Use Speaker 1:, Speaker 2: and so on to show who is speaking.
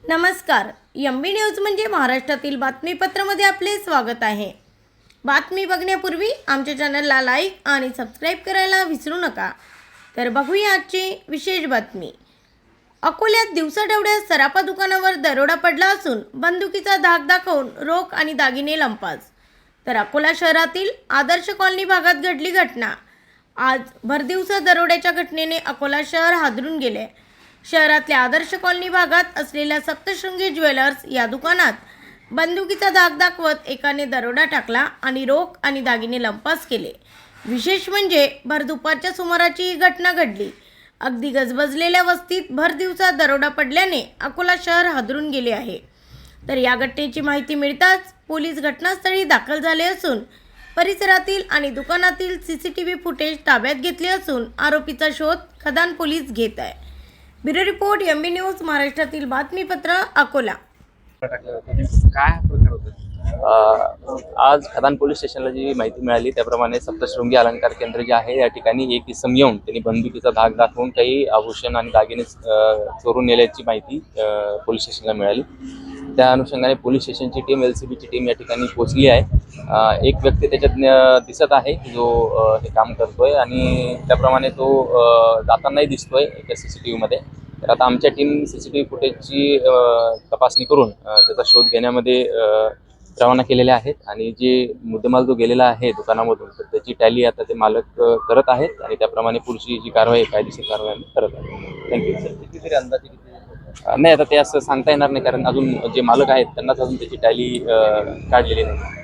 Speaker 1: नमस्कार. MB news म्हणजे महाराष्ट्रातील बातमीपत्रामध्ये आपले स्वागत आहे. बातमी बघण्यापूर्वी आमच्या चॅनलला लाईक आणि सबस्क्राईब करायला विसरू नका. तर बघूया आजची विशेष बातमी. अकोल्यात दिवसाढवळ्या सराफा दुकानावर दरोडा पडला असून बंदुकीचा धाक दाखवून रोख आणि दागिने लंपास. तर अकोला शहरातील आदर्श कॉलनी भागात घडली घटना. आज भरदिवसा दरोड्याच्या घटनेने अकोला शहर हादरून गेले. शहरातल्या आदर्श कॉलनी भागात असलेल्या सप्तशृंगी ज्वेलर्स या दुकानात बंदुकीचा धाक दाखवत एकाने दरोडा टाकला आणि रोख आणि दागिने लंपास केले. विशेष म्हणजे भर दुपारच्या सुमाराची ही घटना घडली. अगदी गजबजलेल्या वस्तीत भर दिवसा दरोडा पडल्याने अकोला शहर हादरून गेले आहे. तर या घटनेची माहिती मिळताच पोलीस घटनास्थळी दाखल झाले असून परिसरातील आणि दुकानातील CCTV फुटेज ताब्यात घेतले असून आरोपीचा शोध खदान पोलीस घेत आहे. ब्युरो रिपोर्ट MB न्यूज महाराष्ट्रातील बातमीपत्र अकोला.
Speaker 2: काय प्रकार होता?
Speaker 3: आज खदान पोलीस स्टेशनला जी माहिती मिळाली त्याप्रमाणे सप्तशृंगी अलंकार केंद्र जे आहे या ठिकाणी एक इसम येऊन त्यांनी बंदुकीचा धाक दाखवून काही आभूषण आणि दागिने चोरून नेल्याची माहिती पोलीस स्टेशनला मिळाली. त्या अनुषंगाने पोलीस स्टेशनची टीम LCBची टीम या ठिकाणी पोहोचली आहे. एक व्यक्ती त्याच्यात दिसत आहे जो हे काम करतोय आणि त्याप्रमाणे तो जातानाही दिसतोय एका CCTVमध्ये. तर आता आमच्या टीम CCTV फुटेजची तपासणी करून त्याचा शोध घेण्यामध्ये रवाना केलेल्या आहेत आणि जे मुद्देमाल जो गेलेला आहे दुकानामधून तर त्याची टॅली आता ते मालक करत आहेत आणि त्याप्रमाणे पुढची जी कारवाई कायदेशीर कारवाई आम्ही करत आहोत. Thank you sir.
Speaker 2: कितीतरी अंदाजे किती?
Speaker 3: नाही आता ते असं सांगता येणार नाही कारण अजून जे मालक आहेत त्यांनाच अजून त्याची टॅली काढलेली नाही.